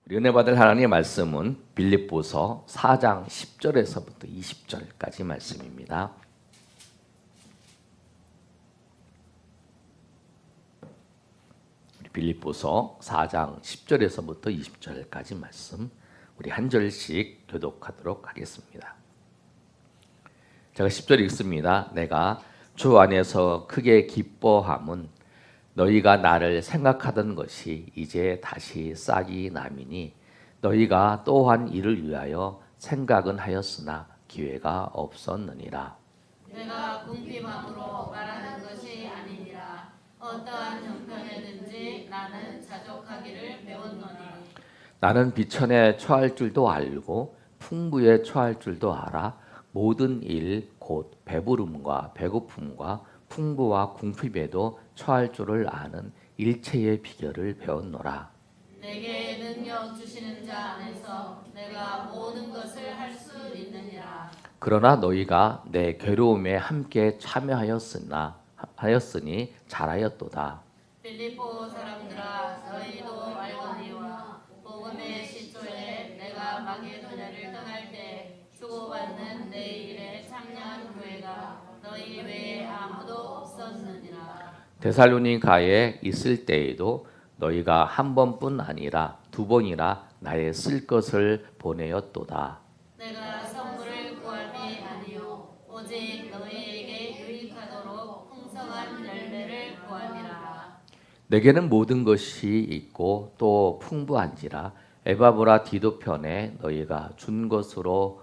우리 은혜 받을 하나님의 말씀은 빌립보서 4장 10절에서부터 20절까지 말씀입니다. 빌립보서 4장 10절에서부터 20절까지 말씀 우리 한 절씩 교독하도록 하겠습니다. 제가 10절 읽습니다. 내가 주 안에서 크게 기뻐함은 너희가 나를 생각하던 것이 이제 다시 싹이 나미니 너희가 또한 이를 위하여 생각은 하였으나 기회가 없었느니라. 내가 궁핍함으로 말하는 것이 아니니라. 어떠한 형편에든지 나는 자족하기를 배웠노니 나는 비천에 처할 줄도 알고 풍부에 처할 줄도 알아 모든 일 곧 배부름과 배고픔과 풍부와 궁핍에도 처할 줄을 아는 일체의 비결을 배웠노라. 내게 능력 주시는 자 안에서 내가 모든 것을 할 수 있느니라. 그러나 너희가 내 괴로움에 함께 참여하였으니 잘하였도다. 빌립보 사람들아, 너희도 알거니와 복음의 시초에 내가 마게도냐를 떠날 때 주고받는 내 일에 참여한 교회가 너희 외에 아무도 없었느니라. 데살로니가에 있을 때에도 너희가 한 번뿐 아니라 두 번이나 나의 쓸 것을 보내었도다. 내가 선물을 구함이 아니요 오직 너희에게 유익하도록 풍성한 열매를 구함이라. 내게는 모든 것이 있고 또 풍부한지라 에바브라 디도 편에 너희가 준 것을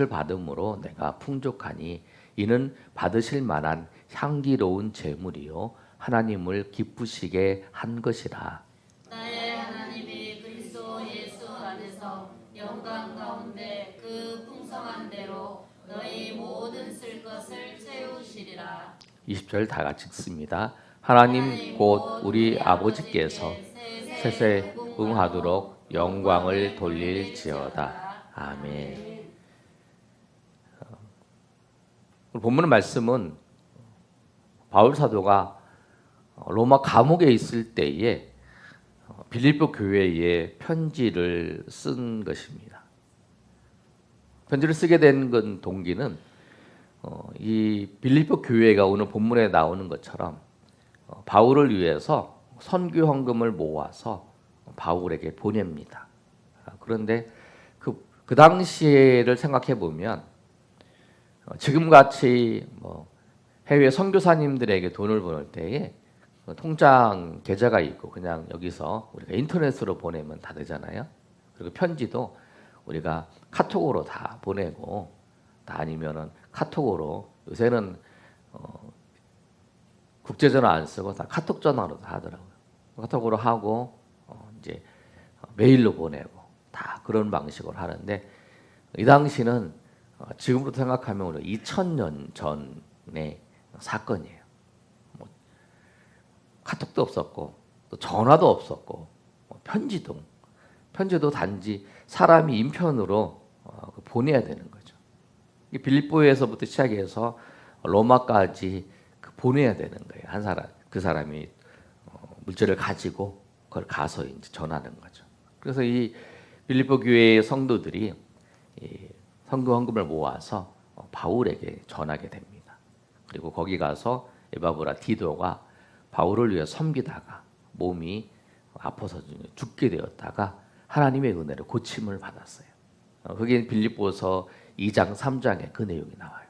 받음으로 내가 풍족하니 이는 받으실 만한 향기로운 제물이요 하나님을 기쁘시게 한 것이라. 나의 하나님이 그리스도 예수 안에서 영광 가운데 그 풍성한 대로 너희 모든 쓸 것을 채우시리라. 20절 다 같이 읽습니다. 하나님 곧 우리 아버지께서 세세 응하도록 영광을 돌릴지어다. 아멘. 본문 말씀은 바울 사도가 로마 감옥에 있을 때에 빌립보 교회에 편지를 쓴 것입니다. 편지를 쓰게 된 건 동기는 이 빌립보 교회가 오늘 본문에 나오는 것처럼 바울을 위해서 선교 헌금을 모아서 바울에게 보냅니다. 그런데 그 당시를 생각해 보면 지금 같이 해외 선교사님들에게 돈을 보낼 때에 통장 계좌가 있고 그냥 여기서 우리가 인터넷으로 보내면 다 되잖아요. 그리고 편지도 우리가 카톡으로 다 보내고 다 아니면은 카톡으로 요새는 국제전화 안 쓰고 다 카톡 전화로 다 하더라고요. 카톡으로 하고 이제 메일로 보내고 다 그런 방식으로 하는데 이 당시는 지금으로 생각하면 우리 2000년 전의 사건이에요. 카톡도 없었고 또 전화도 없었고 편지도 단지 사람이 인편으로 보내야 되는 거죠. 빌립보에서부터 시작해서 로마까지 보내야 되는 거예요. 한 사람 그 사람이 물질을 가지고 그걸 가서 이제 전하는 거죠. 그래서 이 빌립보 교회의 성도들이 선교 헌금을 모아서 바울에게 전하게 됩니다. 그리고 거기 가서 에바브라 디도가 바울을 위해 섬기다가 몸이 아파서 죽게 되었다가 하나님의 은혜로 고침을 받았어요. 그게 빌립보서 2장 3장에 그 내용이 나와요.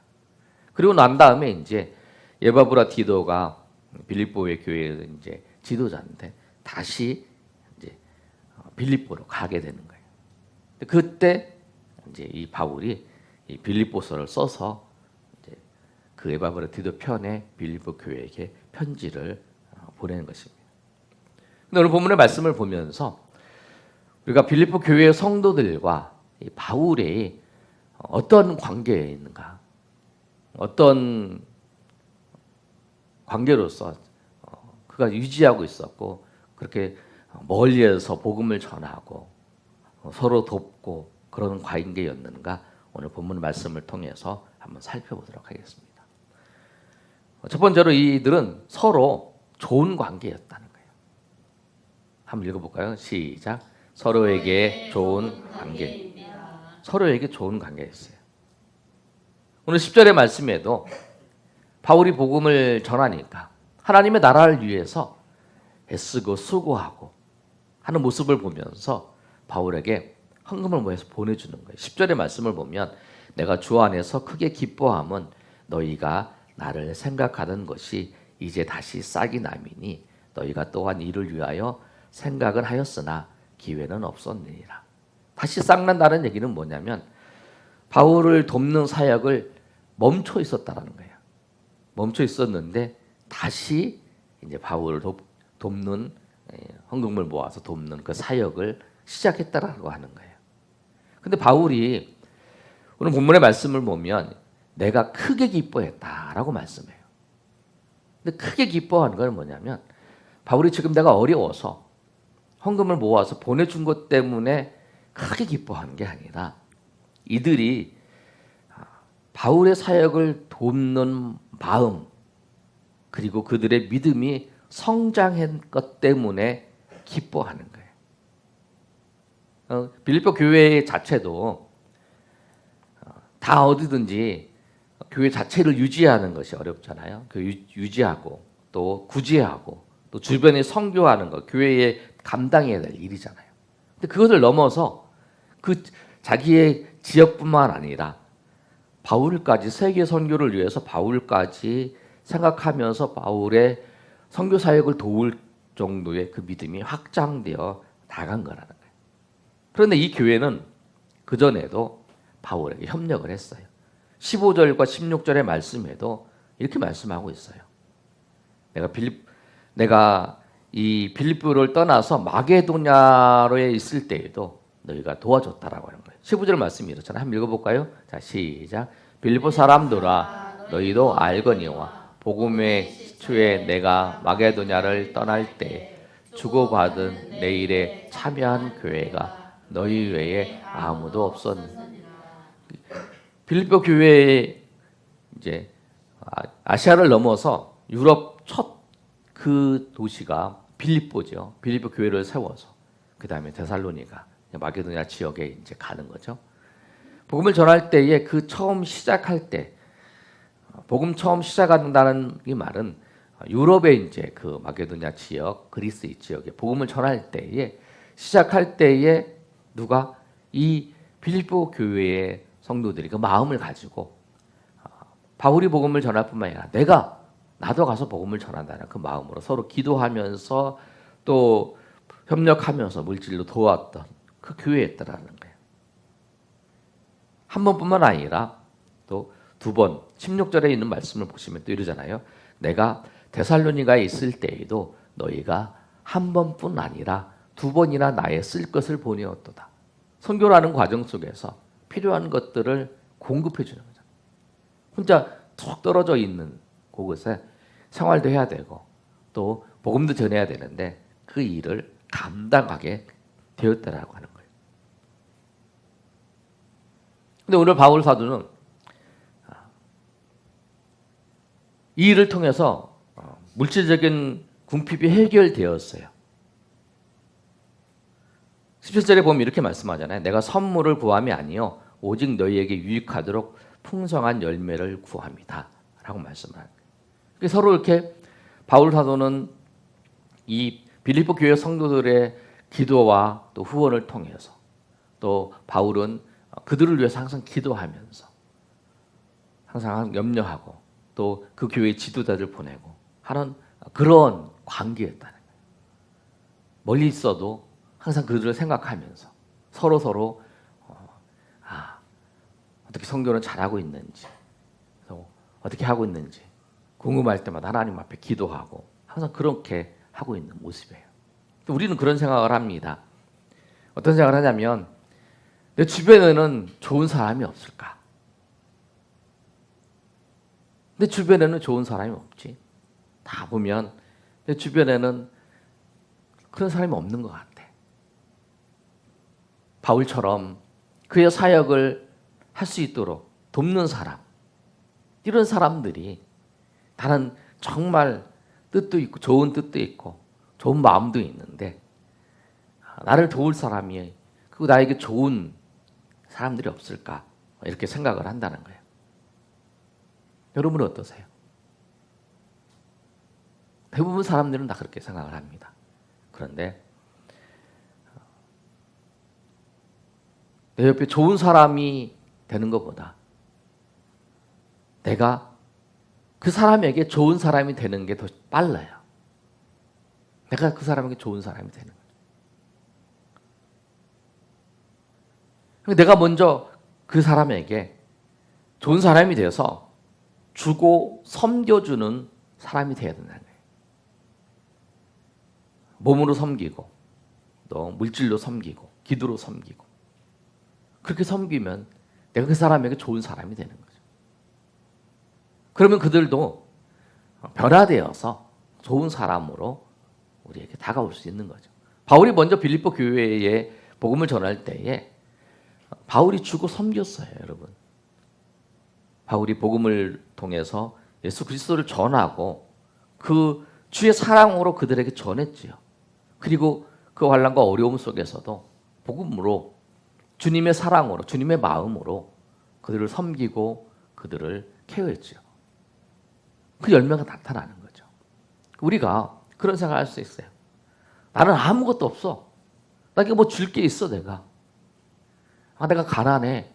그리고 난 다음에 이제 에바브라 디도가 빌립보의 교회의 이제 지도자인데 다시 이제 빌립보로 가게 되는 거예요. 그때 이제 이 바울이 이 빌립보서를 써서 이제 그 에바브라 디도 편에 빌립보 교회에게 편지를 보내는 것입니다. 근데 오늘 본문의 말씀을 보면서 우리가 빌립보 교회의 성도들과 이 바울의 어떤 관계에 있는가, 어떤 관계로서 그가 유지하고 있었고 그렇게 멀리에서 복음을 전하고 서로 돕고 그런 관계였는가 오늘 본문 말씀을 통해서 한번 살펴보도록 하겠습니다. 첫 번째로 이들은 서로 좋은 관계였다는 거예요. 한번 읽어볼까요? 시작. 서로에게 좋은 관계. 서로에게 좋은 관계였어요. 오늘 10절의 말씀에도 바울이 복음을 전하니까 하나님의 나라를 위해서 애쓰고 수고하고 하는 모습을 보면서 바울에게 헌금을 모아서 보내주는 거예요. 10절의 말씀을 보면 내가 주 안에서 크게 기뻐함은 너희가 나를 생각하던 것이 이제 다시 싹이 나미니 너희가 또한 이를 위하여 생각을 하였으나 기회는 없었느니라. 다시 싹 난다는 얘기는 뭐냐면 바울을 돕는 사역을 멈춰 있었다라는 거예요. 멈춰 있었는데 다시 이제 바울을 돕는 헌금을 모아서 돕는 그 사역을 시작했다라고 하는 거예요. 근데 바울이 오늘 본문의 말씀을 보면 내가 크게 기뻐했다라고 말씀해요. 근데 크게 기뻐하는 건 뭐냐면 바울이 지금 내가 어려워서 헌금을 모아서 보내준 것 때문에 크게 기뻐하는 게 아니라 이들이 바울의 사역을 돕는 마음 그리고 그들의 믿음이 성장한 것 때문에 기뻐하는 거예요. 빌립보 교회 자체도 다 어디든지 교회 자체를 유지하는 것이 어렵잖아요. 그 유지하고 또 구제하고 또 주변에 선교하는 것, 교회에 감당해야 될 일이잖아요. 근데 그것을 넘어서 그 자기의 지역뿐만 아니라 바울까지 세계 선교를 위해서 바울까지 생각하면서 바울의 선교 사역을 도울 정도의 그 믿음이 확장되어 나간 거라는 거예요. 그런데 이 교회는 그 전에도 바울에게 협력을 했어요. 15절과 16절의 말씀에도 이렇게 말씀하고 있어요. 내가 이 빌립보를 떠나서 마게도냐로에 있을 때에도 너희가 도와줬다라고 하는 거예요. 15절 말씀이 이렇잖아요. 한번 읽어볼까요? 자, 시작. 빌립보 사람들아 너희도 알거니와 복음의 시초에 내가 마게도냐를 떠날 때 주고받은 내 일에 참여한 교회가 너희 외에 아무도 없었느니라. 빌립보 교회에 이제 아시아를 넘어서 유럽 첫 그 도시가 빌립보죠. 빌립보 교회를 세워서 그 다음에 데살로니가 마게도냐 지역에 이제 가는 거죠. 복음을 전할 때에 그 처음 시작할 때 복음 처음 시작한다는 이 말은 유럽의 이제 그 마게도냐 지역, 그리스 이 지역에 복음을 전할 때에 시작할 때에 누가 이 빌립보 교회의 성도들이 그 마음을 가지고 바울이 복음을 전할 뿐만 아니라 나도 가서 복음을 전한다는 그 마음으로 서로 기도하면서 또 협력하면서 물질로 도왔던 그 교회였다라는 거예요. 한 번뿐만 아니라 또 두 번, 16절에 있는 말씀을 보시면 또 이러잖아요. 내가 데살로니가에 있을 때에도 너희가 한 번뿐 아니라 두 번이나 나의 쓸 것을 보내었도다. 선교라는 과정 속에서 필요한 것들을 공급해 주는 거죠. 혼자 툭 떨어져 있는 곳에 생활도 해야 되고 또 복음도 전해야 되는데 그 일을 감당하게 되었다라고 하는 거예요. 근데 오늘 바울 사도는 이 일을 통해서 물질적인 궁핍이 해결되었어요. 17절에 보면 이렇게 말씀하잖아요. 내가 선물을 구함이 아니요 오직 너희에게 유익하도록 풍성한 열매를 구합니다. 라고 말씀합니다. 서로 이렇게 바울 사도는 이 빌립보 교회 성도들의 기도와 또 후원을 통해서 또 바울은 그들을 위해서 항상 기도하면서 항상 염려하고 또 그 교회 지도자들 보내고 하는 그런 관계였다는 거예요. 멀리 있어도 항상 그들을 생각하면서 서로 어떻게 선교는 잘하고 있는지 어떻게 하고 있는지 궁금할 때마다 하나님 앞에 기도하고 항상 그렇게 하고 있는 모습이에요. 우리는 그런 생각을 합니다. 어떤 생각을 하냐면 내 주변에는 좋은 사람이 없을까? 내 주변에는 좋은 사람이 없지. 다 보면 내 주변에는 그런 사람이 없는 것 같아. 바울처럼 그의 사역을 할 수 있도록 돕는 사람, 이런 사람들이 다른 정말 뜻도 있고 좋은 뜻도 있고 좋은 마음도 있는데 나를 도울 사람이, 그리고 나에게 좋은 사람들이 없을까? 이렇게 생각을 한다는 거예요. 여러분은 어떠세요? 대부분 사람들은 다 그렇게 생각을 합니다. 그런데 내 옆에 좋은 사람이 되는 것보다 내가 그 사람에게 좋은 사람이 되는 게 더 빨라요. 내가 그 사람에게 좋은 사람이 되는 거예요. 내가 먼저 그 사람에게 좋은 사람이 되어서 주고 섬겨주는 사람이 되어야 된다는 거예요. 몸으로 섬기고 또 물질로 섬기고 기도로 섬기고 그렇게 섬기면 내가 그 사람에게 좋은 사람이 되는 거죠. 그러면 그들도 변화되어서 좋은 사람으로 우리에게 다가올 수 있는 거죠. 바울이 먼저 빌립보 교회에 복음을 전할 때에 바울이 주고 섬겼어요, 여러분. 바울이 복음을 통해서 예수 그리스도를 전하고 그 주의 사랑으로 그들에게 전했지요. 그리고 그 환난과 어려움 속에서도 복음으로 주님의 사랑으로 주님의 마음으로 그들을 섬기고 그들을 케어했지요. 그 열매가 나타나는 거죠. 우리가 그런 생각을 할 수 있어요. 나는 아무것도 없어. 나에게 뭐 줄 게 있어 내가. 내가 가난해.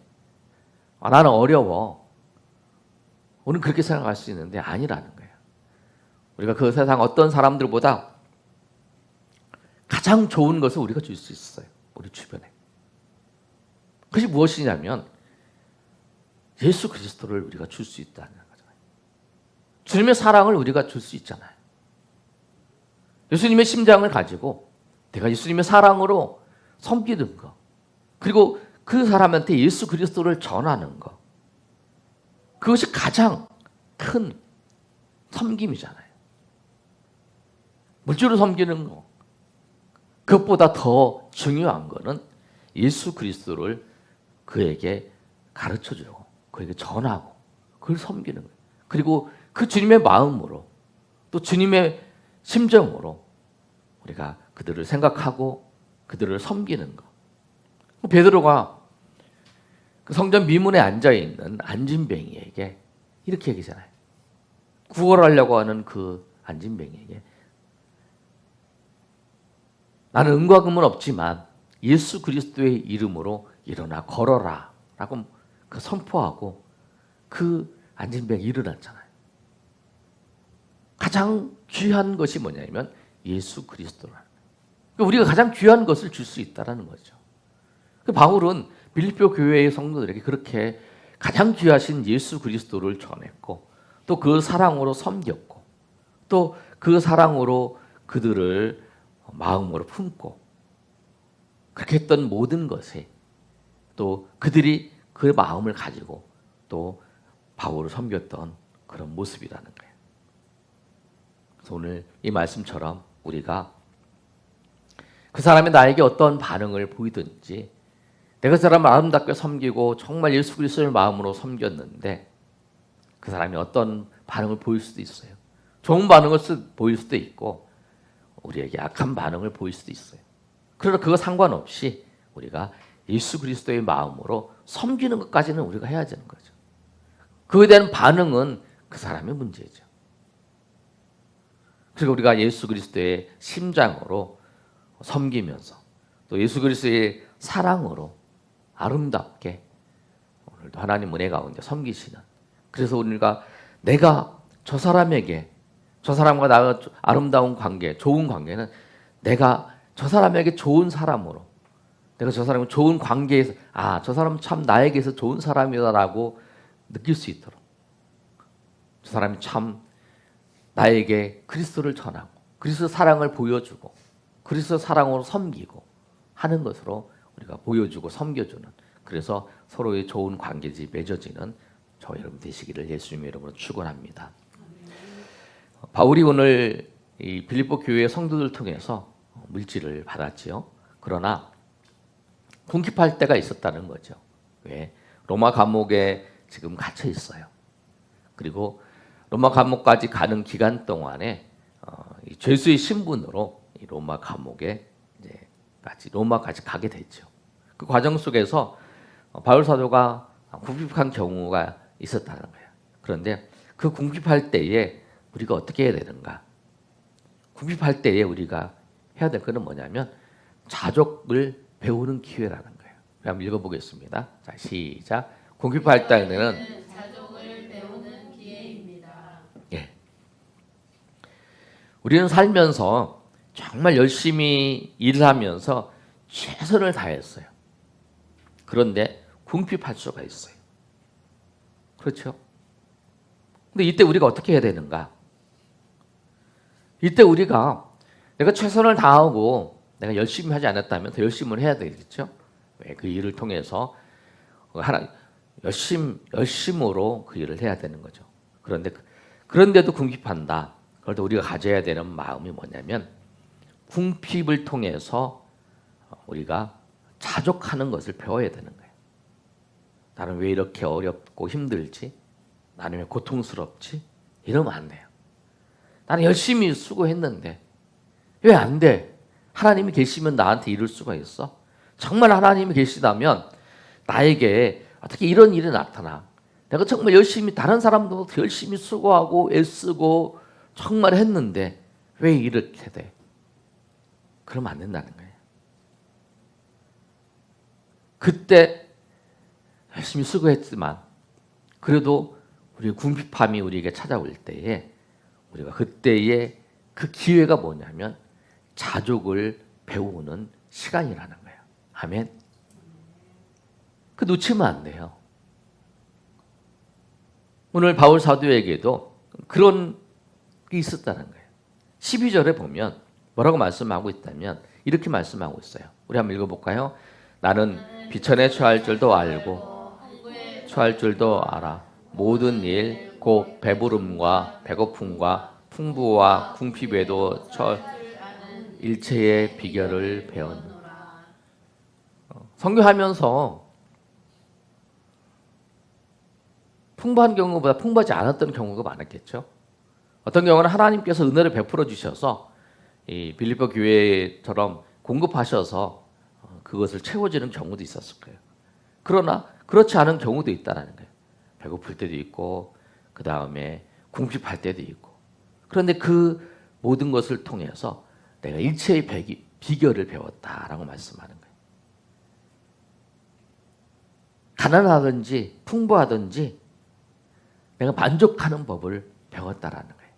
나는 어려워. 우리는 그렇게 생각할 수 있는데 아니라는 거예요. 우리가 그 세상 어떤 사람들보다 가장 좋은 것을 우리가 줄 수 있어요. 우리 주변에. 그것이 무엇이냐면 예수 그리스도를 우리가 줄 수 있다는 거잖아요. 주님의 사랑을 우리가 줄 수 있잖아요. 예수님의 심장을 가지고 내가 예수님의 사랑으로 섬기는 거, 그리고 그 사람한테 예수 그리스도를 전하는 거, 그것이 가장 큰 섬김이잖아요. 물질로 섬기는 거, 그것보다 더 중요한 거는 예수 그리스도를 그에게 가르쳐주고 그에게 전하고 그걸 섬기는 거예요. 그리고 그 주님의 마음으로 또 주님의 심정으로 우리가 그들을 생각하고 그들을 섬기는 거. 베드로가 그 성전 미문에 앉아있는 안진뱅이에게 이렇게 얘기잖아요. 구걸하려고 하는 그 안진뱅이에게 나는 은과 금은 없지만 예수 그리스도의 이름으로 일어나 걸어라 라고 그 선포하고 그 안진뱅이 일어났잖아요. 가장 귀한 것이 뭐냐면 예수 그리스도라는 거예요. 그러니까 우리가 가장 귀한 것을 줄 수 있다는 거죠. 바울은 빌립보 교회의 성도들에게 그렇게 가장 귀하신 예수 그리스도를 전했고 또 그 사랑으로 섬겼고 또 그 사랑으로 그들을 마음으로 품고 그렇게 했던 모든 것에 또 그들이 그 마음을 가지고 또 바울을 섬겼던 그런 모습이라는 거예요. 그래서 오늘 이 말씀처럼 우리가 그 사람이 나에게 어떤 반응을 보이든지 내가 그 사람을 아름답게 섬기고 정말 예수 그리스도의 마음으로 섬겼는데 그 사람이 어떤 반응을 보일 수도 있어요. 좋은 반응을 보일 수도 있고 우리에게 악한 반응을 보일 수도 있어요. 그러나 그거 상관없이 우리가 예수 그리스도의 마음으로 섬기는 것까지는 우리가 해야 되는 거죠. 그에 대한 반응은 그 사람의 문제죠. 그리고 우리가 예수 그리스도의 심장으로 섬기면서 또 예수 그리스도의 사랑으로 아름답게 오늘도 하나님 은혜 가운데 섬기시는, 그래서 우리가 내가 저 사람에게, 저 사람과 나가 아름다운 관계, 좋은 관계는 내가 저 사람에게 좋은 사람으로, 내가 저 사람과 좋은 관계에서 저 사람은 참 나에게서 좋은 사람이다라고 느낄 수 있도록, 저 사람이 참 나에게 그리스도를 전하고 그리스도 사랑을 보여주고 그리스도 사랑으로 섬기고 하는 것으로 우리가 보여주고 섬겨주는, 그래서 서로의 좋은 관계지 맺어지는 저와 여러분 되시기를 예수님의 이름으로 축원합니다. 바울이 오늘 이 빌립보 교회의 성도들 통해서 물질을 받았지요. 그러나 궁핍할 때가 있었다는 거죠. 왜? 로마 감옥에 지금 갇혀 있어요. 그리고 로마 감옥까지 가는 기간 동안에 죄수의 신분으로 이 로마 감옥에 이제 로마까지 가게 됐죠. 그 과정 속에서 바울 사도가 궁핍한 경우가 있었다는 거예요. 그런데 그 궁핍할 때에 우리가 어떻게 해야 되는가? 궁핍할 때에 우리가 해야 될 것은 뭐냐면 자족을 배우는 기회라는 거예요. 한번 읽어보겠습니다. 자, 시작. 궁핍할 때에는 자족을 배우는 기회입니다. 예. 우리는 살면서 정말 열심히 일하면서 최선을 다했어요. 그런데 궁핍할 수가 있어요. 그렇죠? 근데 이때 우리가 어떻게 해야 되는가? 이때 우리가 내가 최선을 다하고 내가 열심히 하지 않았다면 더 열심을 해야 되겠죠? 그 일을 통해서 열심으로 그 일을 해야 되는 거죠. 그런데도 궁핍한다. 그럴 때 우리가 가져야 되는 마음이 뭐냐면 궁핍을 통해서 우리가 자족하는 것을 배워야 되는 거예요. 나는 왜 이렇게 어렵고 힘들지? 나는 왜 고통스럽지? 이러면 안 돼요. 나는 열심히 수고했는데 왜 안 돼? 하나님이 계시면 나한테 이룰 수가 있어? 정말 하나님이 계시다면 나에게 어떻게 이런 일이 나타나? 내가 정말 열심히 다른 사람들보다 열심히 수고하고 애쓰고 정말 했는데 왜 이렇게 돼? 그러면 안 된다는 거예요. 그때 열심히 수고했지만 그래도 우리 궁핍함이 우리에게 찾아올 때에 우리가 그때의 그 기회가 뭐냐면 자족을 배우는 시간이라는 거예요. 아멘. 그 놓치면 안 돼요. 오늘 바울 사도에게도 그런 게 있었다는 거예요. 12절에 보면 뭐라고 말씀하고 있다면 이렇게 말씀하고 있어요. 우리 한번 읽어볼까요? 나는 비천에 처할 줄도 알고 처할 줄도 알아. 모든 일, 곧 배부름과 배고픔과 풍부와 궁핍에도 일체의 비결을 배웠노라. 선교하면서 풍부한 경우보다 풍부하지 않았던 경우가 많았겠죠. 어떤 경우는 하나님께서 은혜를 베풀어 주셔서 이 빌립보 교회처럼 공급하셔서 그것을 채워지는 경우도 있었을 거예요. 그러나 그렇지 않은 경우도 있다는 거예요. 배고플 때도 있고 그 다음에 궁핍할 때도 있고. 그런데 그 모든 것을 통해서 내가 일체의 비결을 배웠다라고 말씀하는 거예요. 가난하든지 풍부하든지 내가 만족하는 법을 배웠다라는 거예요.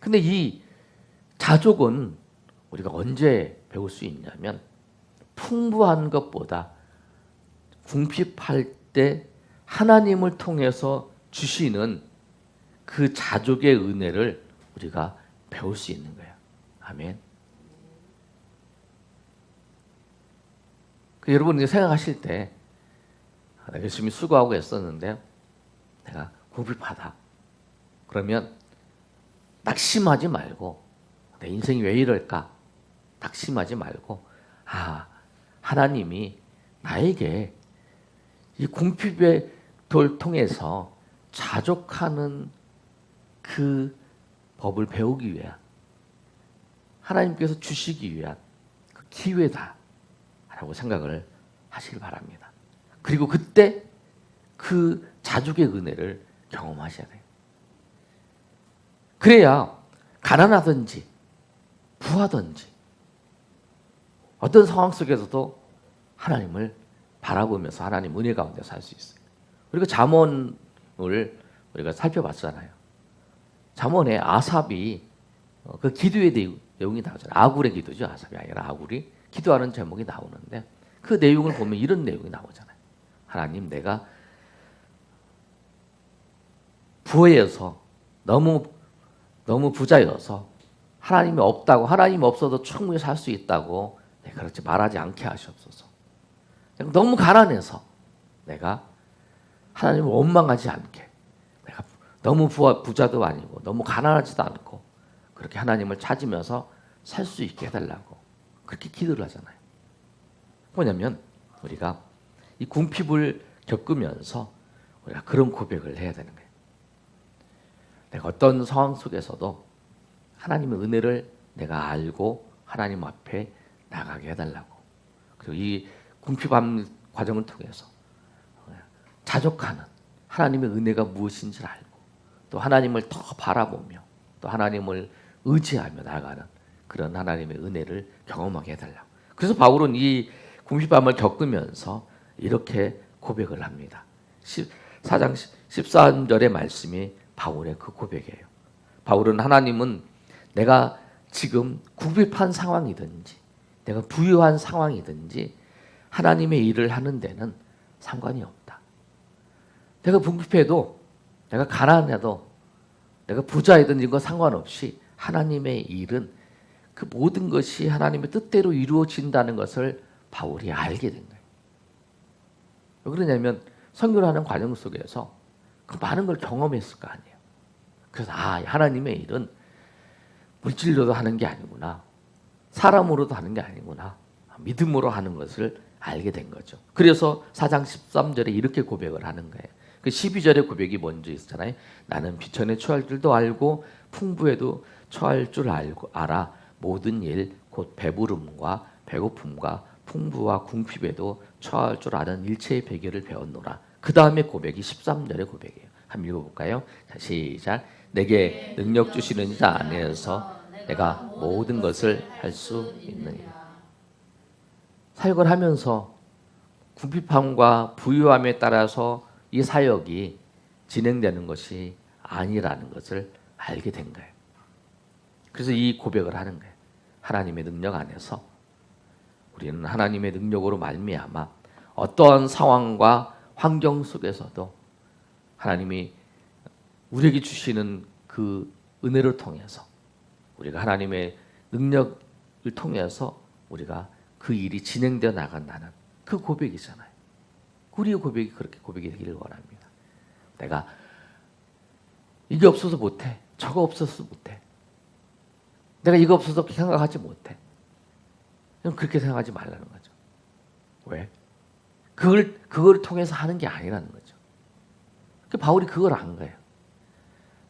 근데 이 자족은 우리가 언제 배울 수 있냐면 풍부한 것보다 궁핍할 때 하나님을 통해서 주시는 그 자족의 은혜를 우리가 배울 수 있는 거예요. 아멘. 여러분 생각하실 때 내가 열심히 수고하고 애썼는데 내가 궁핍하다. 그러면 낙심하지 말고 내 인생이 왜 이럴까? 낙심하지 말고 하나님이 나에게 이 궁핍의 돌 통해서 자족하는 그 법을 배우기 위한 하나님께서 주시기 위한 그 기회다라고 생각을 하시길 바랍니다. 그리고 그때 그 자족의 은혜를 경험하셔야 돼요. 그래야 가난하든지 부하든지 어떤 상황 속에서도 하나님을 바라보면서 하나님 은혜 가운데 살 수 있어요. 우리가 잠언을 우리가 살펴봤잖아요. 잠언에 아삽이 그 기도의 내용이 나오잖아요. 아굴의 기도죠. 아삽이 아니라 아굴이 기도하는 제목이 나오는데 그 내용을 보면 이런 내용이 나오잖아요. 하나님, 내가 부여서 너무 부자여서 하나님이 없다고, 하나님이 없어도 충분히 살 수 있다고 그렇게 말하지 않게 하시옵소서. 너무 가난해서 내가 하나님을 원망하지 않게, 내가 너무 부자도 아니고 너무 가난하지도 않고 그렇게 하나님을 찾으면서 살 수 있게 해달라고 그렇게 기도를 하잖아요. 뭐냐면 우리가 이 궁핍을 겪으면서 우리가 그런 고백을 해야 되는 거예요. 내가 어떤 상황 속에서도 하나님의 은혜를 내가 알고 하나님 앞에 나가게 해달라고. 그리고 이 궁핍함 과정을 통해서 자족하는 하나님의 은혜가 무엇인지를 알고 또 하나님을 더 바라보며 또 하나님을 의지하며 나아가는 그런 하나님의 은혜를 경험하게 해달라고. 그래서 바울은 이 궁핍함을 겪으면서 이렇게 고백을 합니다. 4장 13절의 말씀이 바울의 그 고백이에요. 바울은 하나님은 내가 지금 궁핍한 상황이든지 내가 부유한 상황이든지 하나님의 일을 하는 데는 상관이 없다. 내가 궁핍해도 내가 가난해도 내가 부자이든 이거 상관없이 하나님의 일은 그 모든 것이 하나님의 뜻대로 이루어진다는 것을 바울이 알게 된 거예요. 왜 그러냐면 선교를 하는 과정 속에서 그 많은 걸 경험했을 거 아니에요. 그래서 하나님의 일은 물질로도 하는 게 아니구나. 사람으로도 하는 게 아니구나. 믿음으로 하는 것을 알게 된 거죠. 그래서 4장 13절에 이렇게 고백을 하는 거예요. 그 12절의 고백이 먼저 있었잖아요. 나는 비천에 처할 줄도 알고 풍부에도 처할 줄 알아. 모든 일 곧 배부름과 배고픔과 풍부와 궁핍에도 처할 줄 아는 일체의 비결을 배웠노라. 그 다음에 고백이 13절의 고백이에요. 한번 읽어볼까요? 자, 시작. 내게 능력 주시는 자 안에서 내가 모든 것을 할 수 있느니라. 사역을 하면서 궁핍함과 부유함에 따라서 이 사역이 진행되는 것이 아니라는 것을 알게 된 거예요. 그래서 이 고백을 하는 거예요. 하나님의 능력 안에서 우리는 하나님의 능력으로 말미암아 어떠한 상황과 환경 속에서도 하나님이 우리에게 주시는 그 은혜를 통해서 우리가 하나님의 능력을 통해서 우리가 그 일이 진행되어 나간다는 그 고백이잖아요. 우리의 고백이 그렇게 고백이 되기를 원합니다. 내가 이게 없어서 못해. 저거 없어서 못해. 내가 이거 없어서 생각하지 못해. 그렇게 생각하지 말라는 거죠. 왜? 그걸 통해서 하는 게 아니라는 거죠. 바울이 그걸 안 거예요.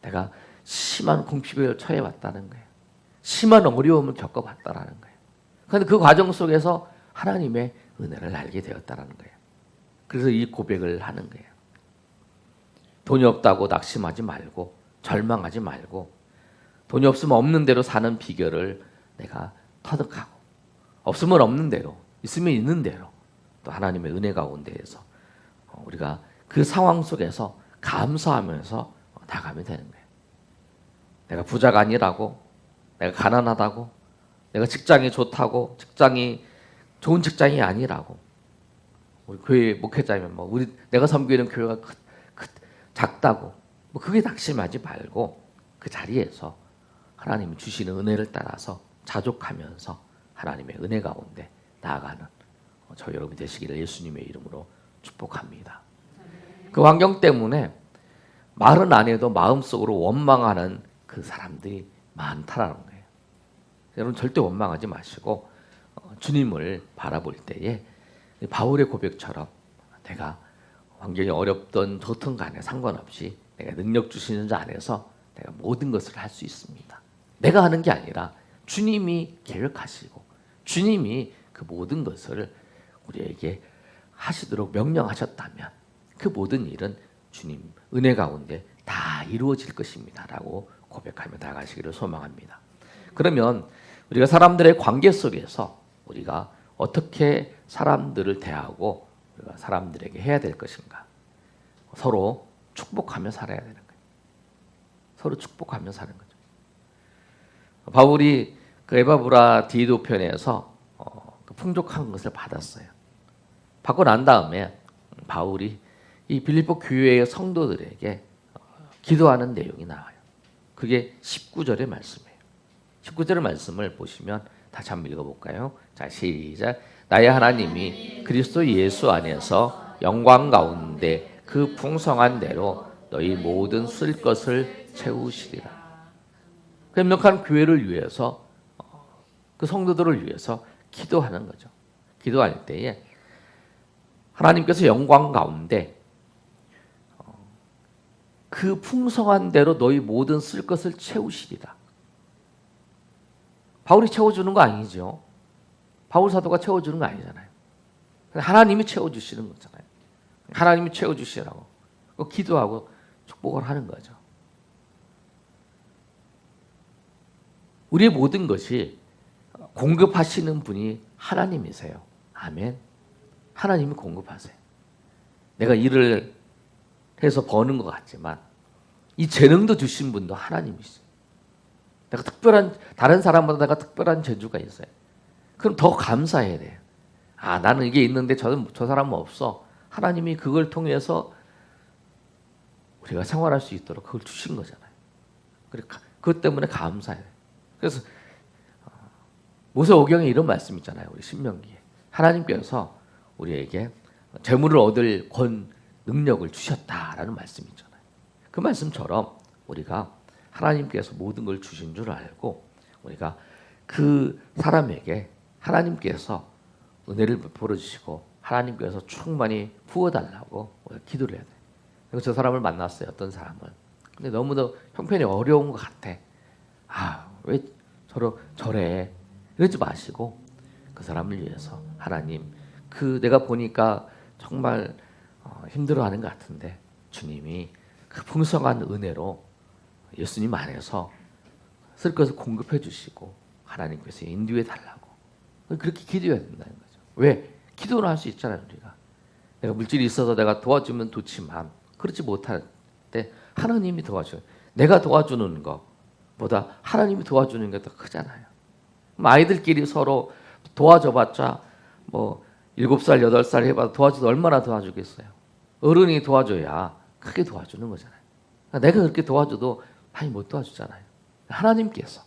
내가 심한 궁핍에 처해왔다는 거예요. 심한 어려움을 겪어봤다라는 거예요. 그런데 그 과정 속에서 하나님의 은혜를 알게 되었다라는 거예요. 그래서 이 고백을 하는 거예요. 돈이 없다고 낙심하지 말고 절망하지 말고 돈이 없으면 없는 대로 사는 비결을 내가 터득하고 없으면 없는 대로 있으면 있는 대로 또 하나님의 은혜 가운데에서 우리가 그 상황 속에서 감사하면서 나가면 되는 거예요. 내가 부자가 아니라고 내가 가난하다고 내가 직장이 좋다고 직장이 좋은 직장이 아니라고 우리 교회 목회자면 내가 섬기는 교회가 작다고 그게 낙심하지 말고 그 자리에서 하나님이 주시는 은혜를 따라서 자족하면서 하나님의 은혜 가운데 나아가는 저 여러분이 되시기를 예수님의 이름으로 축복합니다. 그 환경 때문에 말은 안 해도 마음속으로 원망하는 그 사람들이 많다라는 거예요. 여러분 절대 원망하지 마시고 주님을 바라볼 때에 바울의 고백처럼 내가 환경이 어렵던 좋든 간에 상관없이 내가 능력 주시는 자 안에서 내가 모든 것을 할 수 있습니다. 내가 하는 게 아니라 주님이 계획하시고 주님이 그 모든 것을 우리에게 하시도록 명령하셨다면 그 모든 일은 주님 은혜 가운데 다 이루어질 것입니다. 라고 고백하며 나가시기를 소망합니다. 그러면 우리가 사람들의 관계 속에서 우리가 어떻게 사람들을 대하고 우리가 사람들에게 해야 될 것인가? 서로 축복하며 살아야 되는 거예요. 서로 축복하며 사는 거죠. 바울이 그 에바브라 디도 편에서 그 풍족한 것을 받았어요. 받고 난 다음에 바울이 이 빌립보 교회의 성도들에게 기도하는 내용이 나와요. 그게 19절의 말씀이에요. 19절의 말씀을 보시면 다시 한번 읽어볼까요? 자, 시작. 나의 하나님이 그리스도 예수 안에서 영광 가운데 그 풍성한 대로 너희 모든 쓸 것을 채우시리라. 그 명확한 교회를 위해서 그 성도들을 위해서 기도하는 거죠. 기도할 때에 하나님께서 영광 가운데 그 풍성한 대로 너희 모든 쓸 것을 채우시리라. 바울이 채워주는 거 아니죠. 바울 사도가 채워주는 거 아니잖아요. 하나님이 채워주시는 거잖아요. 하나님이 채워주시라고 기도하고 축복을 하는 거죠. 우리의 모든 것이 공급하시는 분이 하나님이세요. 아멘. 하나님이 공급하세요. 내가 일을 해서 버는 것 같지만 이 재능도 주신 분도 하나님이시죠. 내가 다른 사람보다 내가 특별한 재주가 있어요. 그럼 더 감사해야 돼요. 나는 이게 있는데 저 사람은 없어. 하나님이 그걸 통해서 우리가 생활할 수 있도록 그걸 주신 거잖아요. 그것 때문에 감사해요. 그래서 모세오경에 이런 말씀 있잖아요. 우리 신명기에. 하나님께서 우리에게 재물을 얻을 능력을 주셨다라는 말씀이 있잖아요. 그 말씀처럼 우리가 하나님께서 모든 걸 주신 줄 알고 우리가 그 사람에게 하나님께서 은혜를 베풀어 주시고 하나님께서 충만히 부어달라고 우리가 기도를 해야 돼요. 그리고 저 사람을 만났어요. 어떤 사람을. 근데 너무도 형편이 어려운 것 같아. 왜 저래? 이러지 마시고 그 사람을 위해서 하나님 내가 보니까 정말 힘들어하는 것 같은데 주님이 그 풍성한 은혜로 예수님 안에서 쓸 것을 공급해 주시고 하나님께서 인도해 달라고 그렇게 기도해야 된다는 거죠. 왜? 기도를 할 수 있잖아요. 우리가 내가 물질이 있어서 내가 도와주면 좋지만 그렇지 못할 때 하나님이 도와줘요. 내가 도와주는 것보다 하나님이 도와주는 게 더 크잖아요. 아이들끼리 서로 도와줘봤자 7살, 8살 해봐도 도와줘도 얼마나 도와주겠어요. 어른이 도와줘야 크게 도와주는 거잖아요. 내가 그렇게 도와줘도 많이 못 도와주잖아요. 하나님께서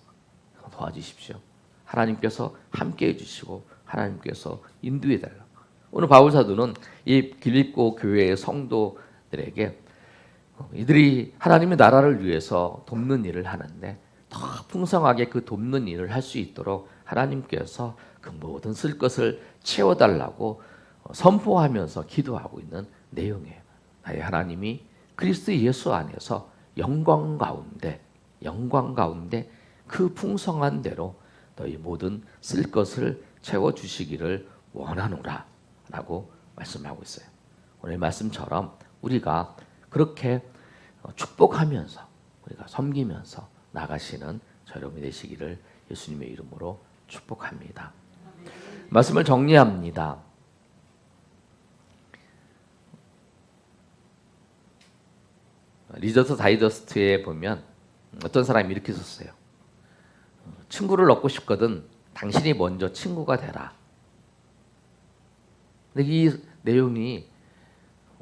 도와주십시오. 하나님께서 함께 해주시고 하나님께서 인도해 달라고. 오늘 바울 사도는 이 빌립보 교회의 성도들에게 이들이 하나님의 나라를 위해서 돕는 일을 하는데 더 풍성하게 그 돕는 일을 할 수 있도록 하나님께서 그 모든 쓸 것을 채워달라고 선포하면서 기도하고 있는 내용이에요. 나의 하나님이 그리스도 예수 안에서 영광 가운데 그 풍성한 대로 너희 모든 쓸 것을 채워주시기를 원하노라 라고 말씀하고 있어요. 오늘 말씀처럼 우리가 그렇게 축복하면서 우리가 섬기면서 나가시는 여러분이 되시기를 예수님의 이름으로 축복합니다. 말씀을 정리합니다. 리저트 다이저스트에 보면 어떤 사람이 이렇게 썼어요. 친구를 얻고 싶거든 당신이 먼저 친구가 되라. 근데 이 내용이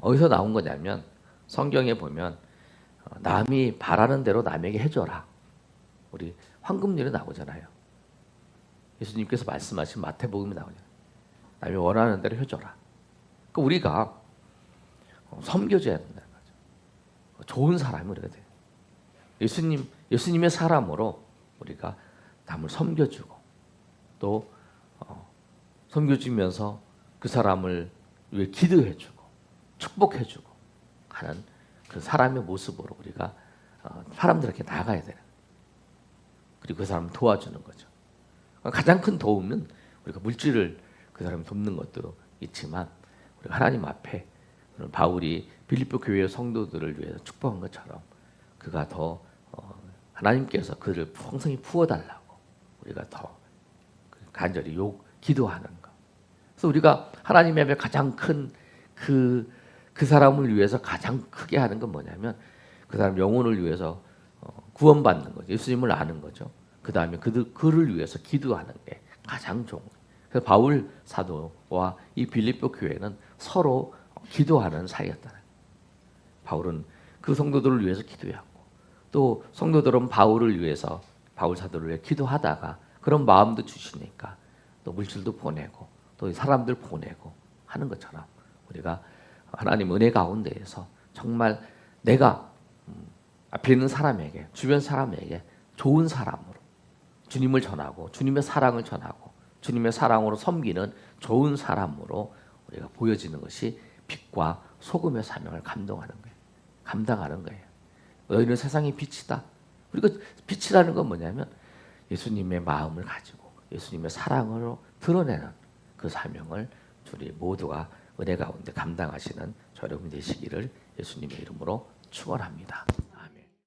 어디서 나온 거냐면 성경에 보면 남이 바라는 대로 남에게 해줘라. 우리 황금률에 나오잖아요. 예수님께서 말씀하신 마태복음에 나오잖아요. 남이 원하는 대로 해줘라. 그러니까 우리가 섬겨줘야 된다는 거죠. 좋은 사람이 우리가 돼요. 예수님의 사람으로 우리가 남을 섬겨주고 또 섬겨주면서 그 사람을 위해 기도해주고 축복해주고 하는 그 사람의 모습으로 우리가 사람들에게 나가야 되는 거예요. 그리고 그 사람을 도와주는 거죠. 가장 큰 도움은 우리가 물질을 그 사람을 돕는 것도 있지만 우리가 하나님 앞에 바울이 빌립보 교회의 성도들을 위해서 축복한 것처럼 그가 더 하나님께서 그를 풍성히 부어달라고 우리가 더 간절히 기도하는 것. 그래서 우리가 하나님 앞에 가장 큰 그 사람을 위해서 가장 크게 하는 건 뭐냐면 그 사람 영혼을 위해서 구원받는 거죠. 예수님을 아는 거죠. 그 다음에 그를 위해서 기도하는 게 가장 좋은 거예요. 그래서 바울 사도와 이 빌립보 교회는 서로 기도하는 사이였다는 거예요. 바울은 그 성도들을 위해서 기도했고 또 성도들은 바울 사도를 위해 기도하다가 그런 마음도 주시니까 또 물질도 보내고 또 사람들 보내고 하는 것처럼 우리가 하나님 은혜 가운데에서 정말 내가 앞에 있는 사람에게 주변 사람에게 좋은 사람으로 주님을 전하고 주님의 사랑을 전하고 주님의 사랑으로 섬기는 좋은 사람으로 우리가 보여지는 것이 빛과 소금의 사명을 감당하는 거예요. 너희는 세상의 빛이다. 우리가 빛이라는 건 뭐냐면 예수님의 마음을 가지고 예수님의 사랑으로 드러내는 그 사명을 우리 모두가 은혜 가운데 감당하시는 저 여러분 되시기를 예수님의 이름으로 축원합니다.